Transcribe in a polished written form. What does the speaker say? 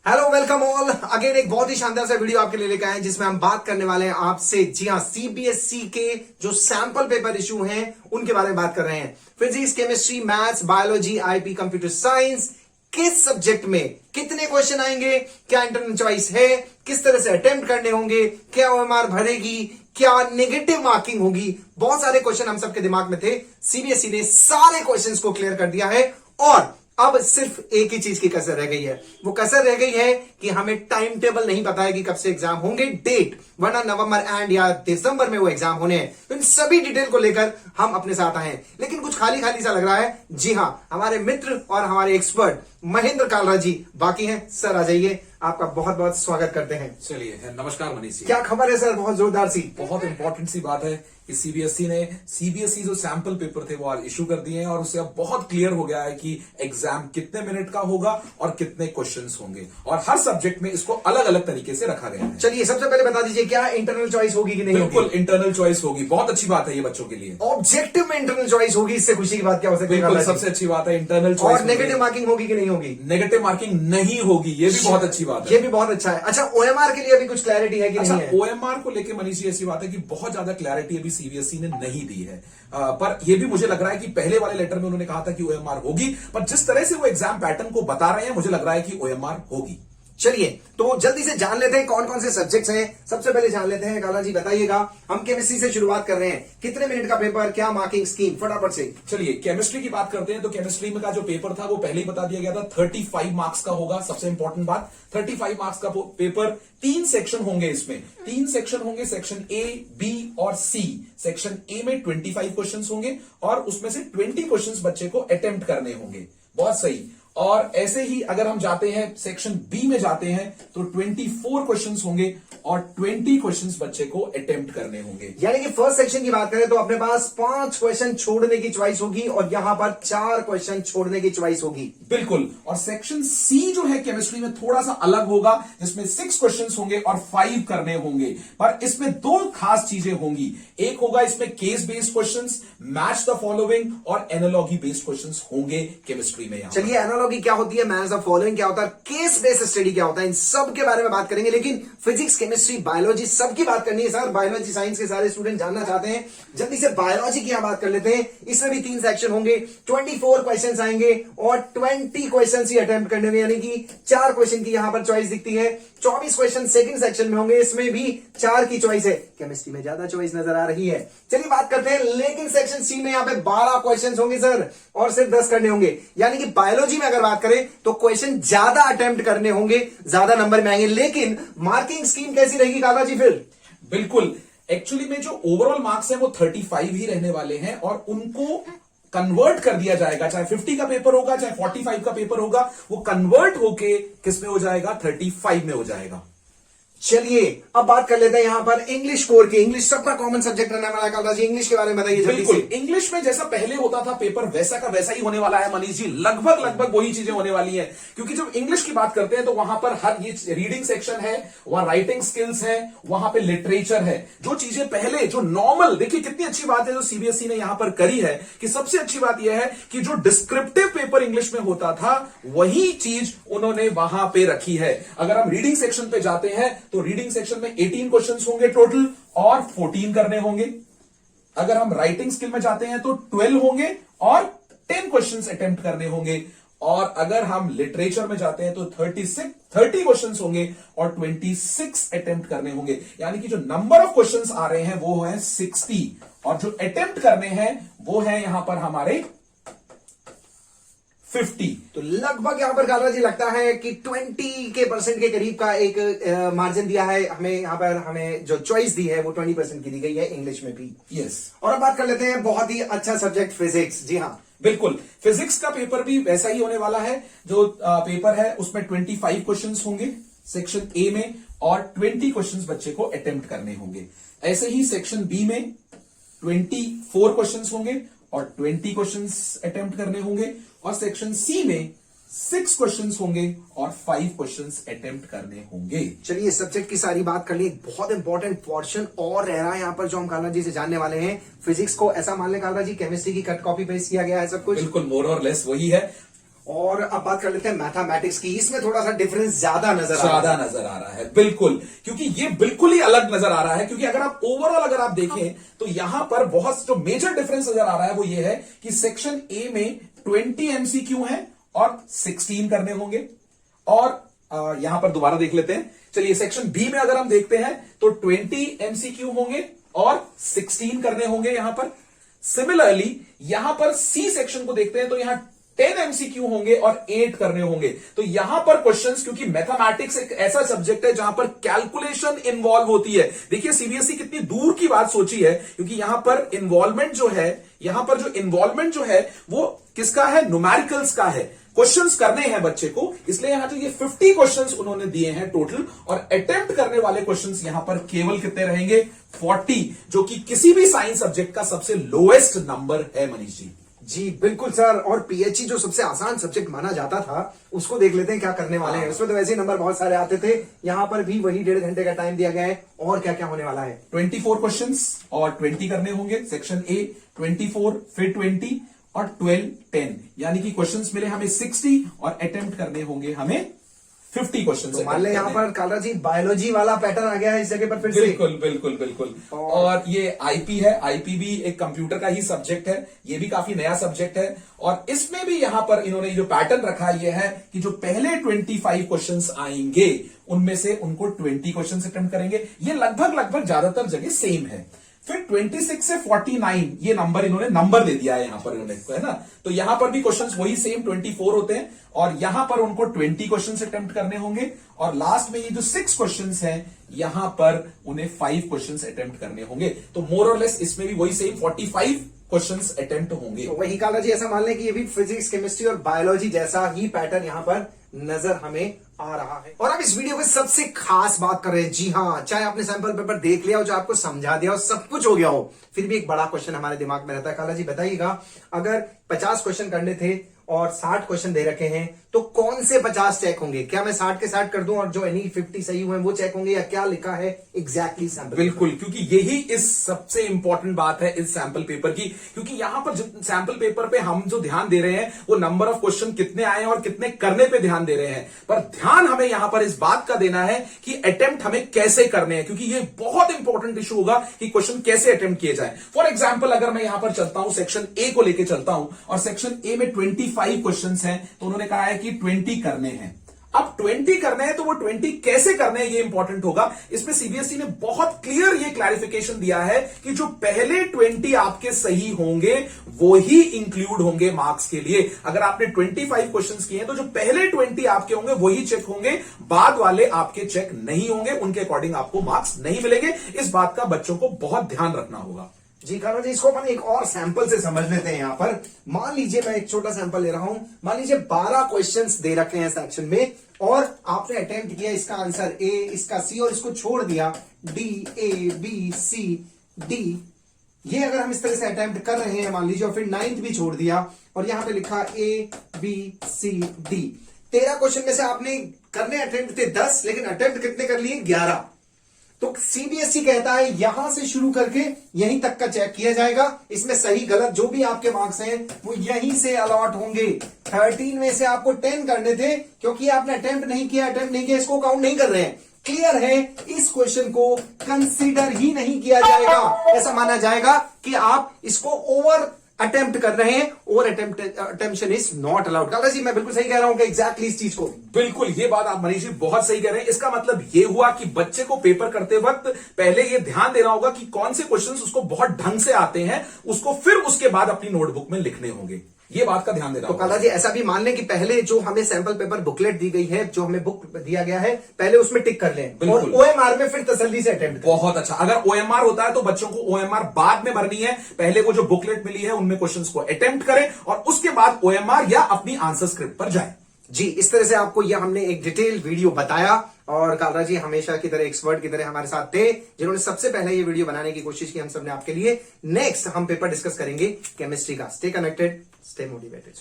Hello welcome all again. एक बहुत ही शानदार सा वीडियो आपके लिए लेकर आए हैं जिसमें हम बात करने वाले हैं आपसे, जी हाँ, सीबीएसई के जो सैंपल पेपर इशू हैं उनके बारे में बात कर रहे हैं। Physics, chemistry, maths, biology, IP, computer science, किस सब्जेक्ट में कितने क्वेश्चन आएंगे, क्या इंटरनल चॉइस है, किस तरह से अटेम्प्ट करने होंगे, क्या ओएमआर भरेगी, क्या नेगेटिव मार्किंग होगी, बहुत सारे क्वेश्चन हम सबके दिमाग में थे। सीबीएसई ने सारे क्वेश्चंस को क्लियर कर दिया है और अब सिर्फ एक ही चीज की कसर रह गई है। वो कसर रह गई है कि हमें टाइम टेबल नहीं पता है कि कब से एग्जाम होंगे, डेट, वरना नवंबर एंड या दिसंबर में वो एग्जाम होने हैं। तो इन सभी डिटेल को लेकर हम अपने साथ आए हैं, लेकिन कुछ खाली खाली सा लग रहा है। जी हां, हमारे मित्र और हमारे एक्सपर्ट महेंद्र कालरा जी बाकी हैं। सर आ जाइए, आपका बहुत बहुत स्वागत करते हैं। चलिए, नमस्कार मनीष जी। क्या खबर है सर? बहुत जोरदार सी, बहुत इंपॉर्टेंट सी बात है कि सीबीएसई जो सैंपल पेपर थे वो आज इशू कर दिए हैं और उससे अब बहुत क्लियर हो गया है कि एग्जाम कितने मिनट का होगा और कितने क्वेश्चंस होंगे, और हर सब्जेक्ट में इसको अलग अलग तरीके से रखा गया है। चलिए सबसे पहले बता दीजिए, क्या इंटरनल चॉइस होगी कि नहीं? बिल्कुल इंटरनल चॉइस होगी। बहुत अच्छी बात है ये बच्चों के लिए। ऑब्जेक्टिव में इंटरनल चॉइस होगी, इससे खुशी की बात क्या हो सकती है? बिल्कुल सबसे अच्छी बात है इंटरनल चॉइस। और नेगेटिव मार्किंग होगी कि नहीं होगी? नेगेटिव मार्किंग नहीं होगी, ये भी बहुत अच्छी बात है। ये भी बहुत अच्छा है। अच्छा, ओएमआर के लिए अभी कुछ क्लैरिटी है कि अच्छा, नहीं है? ओएमआर को लेके मनीष जी ऐसी बात है कि बहुत ज्यादा क्लैरिटी अभी सीबीएसई ने नहीं दी है। पर यह भी मुझे लग रहा है कि पहले वाले लेटर में उन्होंने कहा था कि ओएमआर होगी, पर जिस तरह से वो एग्जाम पैटर्न को बता रहे हैं मुझे लग रहा है कि ओएमआर होगी। चलिए तो जल्दी से जान लेते हैं कौन कौन से सब्जेक्ट्स हैं। सबसे पहले जान लेते हैं, काला जी बताइएगा, हम केमिस्ट्री से शुरुआत कर रहे हैं। कितने मिनट का पेपर, क्या मार्किंग स्कीम, फटाफट से। चलिए केमिस्ट्री की बात करते हैं। तो केमिस्ट्री में का जो पेपर था वो पहले ही बता दिया गया था, 35 मार्क्स का होगा। सबसे इंपॉर्टेंट बात, 35 मार्क्स का पेपर, 3 सेक्शन होंगे। इसमें 3 सेक्शन होंगे, सेक्शन ए, बी और सी। सेक्शन ए में 25 क्वेश्चन होंगे और उसमें से 20 क्वेश्चन बच्चे को अटेम्प्ट करने होंगे। बहुत सही। और ऐसे ही अगर हम जाते हैं सेक्शन बी में जाते हैं तो 24 क्वेश्चंस होंगे और 20 क्वेश्चंस बच्चे को अटेम्प्ट करने होंगे। यानी कि फर्स्ट सेक्शन की बात करें तो अपने पास 5 क्वेश्चन छोड़ने की चॉइस होगी और यहां पर 4 क्वेश्चन छोड़ने की चॉइस होगी। बिल्कुल। और सेक्शन सी जो है केमिस्ट्री में थोड़ा सा अलग होगा, जिसमें 6 क्वेश्चंस होंगे और 5 करने होंगे। पर इसमें 2 खास चीजें होंगी। एक होगा इसमें case based questions, match the following और एनालॉजी बेस्ड क्वेश्चंस होंगे केमिस्ट्री में। चलिए, एनालॉजी क्या होती है, मैच द फॉलोइंग क्या होता है, केस बेस्ड स्टडी क्या होता है, इन सब के बारे में बात करेंगे। लेकिन फिजिक्स, केमिस्ट्री, बायोलॉजी सबकी बात करनी है सर। बायोलॉजी साइंस के सारे स्टूडेंट जानना चाहते हैं। जल्दी से बायोलॉजी की बात कर लेते हैं। इसमें भी 3 सेक्शन होंगे, 24 क्वेश्चन आएंगे और 20 क्वेश्चन ही अटेम्प्ट करने में, यानी कि 4 क्वेश्चन की यहां पर चॉइस दिखती है। 24 क्वेश्चन सेकंड सेक्शन में होंगे, इसमें भी 4 की चॉइस है। केमिस्ट्री में ज्यादा चॉइस नजर आ रही है। चलिए बात करते हैं, लेकिन सेक्शन सी में यहां पे 12 क्वेश्चन होंगे सर और सिर्फ 10 करने होंगे। यानी कि बायोलॉजी में अगर बात करें तो क्वेश्चन ज्यादा अटेम्प्ट करने होंगे, ज्यादा नंबर में आएंगे। लेकिन मार्किंग स्कीम कैसी रहेगी काका जी फिर? बिल्कुल, एक्चुअली में जो ओवरऑल मार्क्स है वो 35 ही रहने वाले हैं और उनको कन्वर्ट कर दिया जाएगा। चाहे 50 का पेपर होगा, चाहे 45 का पेपर होगा, वो कन्वर्ट होके किस में हो जाएगा, 35 में हो जाएगा। चलिए अब बात कर लेते हैं यहां पर इंग्लिश कोर की। इंग्लिश सबका कॉमन सब्जेक्ट रहने वाला है। काला जी इंग्लिश के बारे में बताइए जल्दी से। बिल्कुल, इंग्लिश में जैसा पहले होता था पेपर वैसा का वैसा ही होने वाला है मनीष जी। लगभग वही चीजें होने वाली हैं, क्योंकि जब इंग्लिश की बात करते हैं तो वहां पर हर ये रीडिंग सेक्शन है, वहां राइटिंग स्किल्स है, वहां पे लिटरेचर है। जो चीजें पहले जो नॉर्मल, देखिए कितनी अच्छी बात है जो सीबीएसई ने यहां पर करी है कि सबसे अच्छी बात यह है कि जो डिस्क्रिप्टिव पेपर इंग्लिश में होता था वही चीज उन्होंने वहां पे रखी है। अगर हम रीडिंग सेक्शन पे जाते हैं तो रीडिंग सेक्शन में 18 क्वेश्चंस होंगे टोटल और 14 करने होंगे। अगर हम राइटिंग स्किल में जाते हैं तो 12 होंगे और 10 क्वेश्चंस अटेम्प्ट करने होंगे। और अगर हम लिटरेचर में जाते हैं तो 30 क्वेश्चंस होंगे और 26 अटेम्प्ट करने होंगे। यानी कि जो नंबर ऑफ क्वेश्चंस आ रहे हैं वो है 60 और जो अटेम्प्ट करने हैं वो है यहां पर हमारे 50। तो लगभग यहां पर काला जी लगता है कि 20% के करीब का एक मार्जिन दिया है हमें। यहां पर हमें जो चॉइस दी है वो 20% की दी गई है इंग्लिश में भी। यस। और अब बात कर लेते हैं बहुत ही अच्छा सब्जेक्ट फिजिक्स। जी हाँ, बिल्कुल, फिजिक्स का पेपर भी वैसा ही होने वाला है। जो पेपर है उसमें 25 क्वेश्चंस होंगे सेक्शन ए में और 20 क्वेश्चंस बच्चे को अटेम्प्ट करने होंगे। ऐसे ही सेक्शन बी में 24 क्वेश्चंस होंगे और 20 क्वेश्चंस अटेम्प्ट करने होंगे। और सेक्शन सी में 6 क्वेश्चंस होंगे और 5 क्वेश्चंस अटेम्प्ट करने होंगे। चलिए सब्जेक्ट की सारी बात कर ली। एक बहुत इंपॉर्टेंट पोर्शन और रह रहा है यहाँ पर जो हम काला जी से जानने वाले हैं। फिजिक्स को ऐसा मान लें काला जी, केमिस्ट्री की कट कॉपी पेस्ट किया गया है सब कुछ। बिल्कुल, मोर और लेस वही है। और अब बात कर लेते हैं मैथमेटिक्स की। इसमें थोड़ा सा डिफरेंस ज्यादा नजर आ रहा है बिल्कुल, क्योंकि ये बिल्कुल ही अलग नजर आ रहा है। क्योंकि अगर आप ओवरऑल अगर आप देखें तो यहां पर बहुत जो मेजर डिफरेंस नजर आ रहा है वो ये है कि सेक्शन ए में 20 एमसीक्यू हैं और 16 करने होंगे। और यहां पर दोबारा देख लेते हैं। चलिए सेक्शन बी में अगर हम देखते हैं तो 20 एमसीक्यू होंगे और 16 करने होंगे यहां पर। सिमिलरली यहां पर सी सेक्शन को देखते हैं तो यहां 10 एमसीक्यू होंगे और 8 करने होंगे। तो यहां पर क्वेश्चंस, क्योंकि मैथमेटिक्स एक ऐसा सब्जेक्ट है जहां पर कैलकुलेशन इन्वॉल्व होती है। देखिए सीबीएसई कितनी दूर की बात सोची है, क्योंकि यहां पर इन्वॉल्वमेंट जो है, यहां पर जो इन्वॉल्वमेंट जो है वो किसका है, न्यूमेरिकल्स का है। क्वेश्चंस करने हैं बच्चे को, इसलिए यहां जो ये 50 क्वेश्चंस उन्होंने दिए हैं टोटल, और अटेम्प्ट करने वाले क्वेश्चंस यहां पर केवल कितने रहेंगे, 40, जो कि किसी भी साइंस सब्जेक्ट का सबसे लोएस्ट नंबर है मनीष जी। जी बिल्कुल सर। और पीएचई जो सबसे आसान सब्जेक्ट माना जाता था, उसको देख लेते हैं क्या करने वाले हैं। उसमें तो वैसे ही नंबर बहुत सारे आते थे, यहां पर भी वही 1.5 घंटे का टाइम दिया गया है। और क्या क्या होने वाला है, 24 क्वेश्चंस और 20 करने होंगे। सेक्शन ए 24, फिर 20 और 12 10, यानी कि क्वेश्चंस मिले हमें 60 और अटेम्प्ट करने होंगे हमें 50 क्वेश्चंस। तो मान लें यहाँ पर काला जी बायोलॉजी वाला पैटर्न आ गया है इस जगह पर फिर बिल्कुल बिल्कुल बिल्कुल। और ये आईपी है, आईपी भी एक कंप्यूटर का ही सब्जेक्ट है, ये भी काफी नया सब्जेक्ट है। और इसमें भी यहां पर इन्होंने जो पैटर्न रखा है ये है कि जो पहले 25 क्वेश्चंस आएंगे उनमें से उनको 20 क्वेश्चंस अटेम्प्ट करेंगे। ये लगभग ज्यादातर जगह सेम है। फिर 26 से 49 ये नंबर इन्होंने नंबर दे दिया है यहां पर इन्होंने, है ना। तो यहां पर भी क्वेश्चंस वही सेम 24 होते हैं, और यहां पर उनको 20 क्वेश्चंस अटेम्प्ट करने होंगे। और लास्ट में ये जो 6 क्वेश्चंस हैं यहां पर उन्हें 5 क्वेश्चंस अटेम्प्ट करने होंगे। तो मोर और लेस इसमें भी वही सेम 45 क्वेश्चंस अटेम्प्ट होंगे। तो वही काला जी ऐसा मान लें कि ये भी फिजिक्स, केमिस्ट्री और बायोलॉजी जैसा ही पैटर्न यहां पर नजर हमें आ रहा है। और अब इस वीडियो में सबसे खास बात कर रहे हैं। जी हाँ, चाहे आपने सैंपल पेपर देख लिया हो, जो आपको समझा दिया हो, सब कुछ हो गया हो, फिर भी एक बड़ा क्वेश्चन हमारे दिमाग में रहता है। काला जी बताइएगा, अगर 50 क्वेश्चन करने थे और 60 क्वेश्चन दे रखे हैं तो कौन से 50 चेक होंगे? क्या मैं 60 के 60 कर दूं और जो एनी 50 सही हुए वो चेक होंगे, या क्या लिखा है एग्जैक्टली सैंपल? बिल्कुल, क्योंकि यही इस सबसे इंपॉर्टेंट बात है इस सैंपल पेपर की। क्योंकि यहां पर सैंपल पेपर पे हम जो ध्यान दे रहे हैं वो नंबर ऑफ क्वेश्चन कितने आए और कितने करने पे ध्यान दे रहे हैं, पर ध्यान हमें यहां पर इस बात का देना है कि अटेम्प्ट हमें कैसे करने हैं। क्योंकि ये बहुत इंपॉर्टेंट इशू होगा कि क्वेश्चन कैसे अटेम्प्ट किए जाए। फॉर एग्जाम्पल अगर मैं यहां पर चलता हूं, सेक्शन ए को लेकर चलता हूं, और सेक्शन ए में 25 क्वेश्चन हैं, तो उन्होंने कहा है कि 20 करने हैं। अब 20 करने हैं तो वो 20 कैसे करने हैं ये इंपॉर्टेंट होगा। इसमें सीबीएसई ने बहुत क्लियर ये क्लैरिफिकेशन दिया है कि जो पहले 20 आपके सही होंगे वो ही इंक्लूड होंगे मार्क्स के लिए। अगर आपने 25 क्वेश्चंस किए हैं तो जो पहले 20 आपके होंगे वही चेक होंगे, बाद वाले आपके चेक नहीं होंगे, उनके अकॉर्डिंग आपको मार्क्स नहीं मिलेंगे। इस बात का बच्चों को बहुत ध्यान रखना होगा। जी काला जी, इसको अपन एक और सैंपल से समझ लेते हैं। यहां पर मान लीजिए मैं एक छोटा सैंपल ले रहा हूं। मान लीजिए 12 क्वेश्चंस दे रखे हैं सेक्शन में, और आपने अटेम्प्ट किया इसका आंसर ए, इसका सी, और इसको छोड़ दिया डी, ए, बी, सी, डी। ये अगर हम इस तरह से अटेम्प्ट कर रहे हैं मान लीजिए, और फिर 9th भी छोड़ दिया, और यहां पे लिखा ए, बी, सी, डी। 13 क्वेश्चन में से आपने करने अटेम्प्ट थे 10, लेकिन अटेम्प्ट कितने कर लिए? 11। तो सीबीएसई कहता है यहां से शुरू करके यहीं तक का चेक किया जाएगा। इसमें सही गलत जो भी आपके मार्क्स हैं वो यहीं से अलॉट होंगे। 13 में से आपको 10 करने थे, क्योंकि आपने अटेम्प्ट नहीं किया, इसको काउंट नहीं कर रहे हैं। क्लियर है, इस क्वेश्चन को कंसीडर ही नहीं किया जाएगा। ऐसा माना जाएगा कि आप इसको ओवर अटेम्प्ट कर रहे हैं, और अटेम्प्शन इज नॉट अलाउड। काला जी मैं बिल्कुल सही कह रहा हूं कि एग्जैक्टली इस चीज को? बिल्कुल, ये बात आप मनीष जी बहुत सही कह रहे हैं। इसका मतलब ये हुआ कि बच्चे को पेपर करते वक्त पहले ये ध्यान देना होगा कि कौन से क्वेश्चंस उसको बहुत ढंग से आते हैं, उसको फिर उसके बाद अपनी नोटबुक में लिखने होंगे। ये बात का ध्यान देना तो काला जी ऐसा भी मान लें कि पहले जो हमें सैंपल पेपर बुकलेट दी गई है, जो हमें बुक दिया गया है, पहले उसमें टिक कर लें, और ओएमआर में फिर तसल्ली से अटेम्प्ट। बहुत अच्छा। अगर ओएमआर होता है तो बच्चों को ओएमआर बाद में भरनी है, पहले वो जो बुकलेट मिली है उनमें क्वेश्चंस को अटेम्प्ट करें और उसके बाद ओएमआर या अपनी आंसर स्क्रिप्ट पर जाए। जी, इस तरह से आपको यह हमने एक डिटेल वीडियो बताया, और काला जी हमेशा की तरह एक्सपर्ट की तरह हमारे साथ थे, जिन्होंने सबसे पहले ये वीडियो बनाने की कोशिश की हम सबने आपके लिए। नेक्स्ट हम पेपर डिस्कस करेंगे केमिस्ट्री का। Stay connected, stay motivated.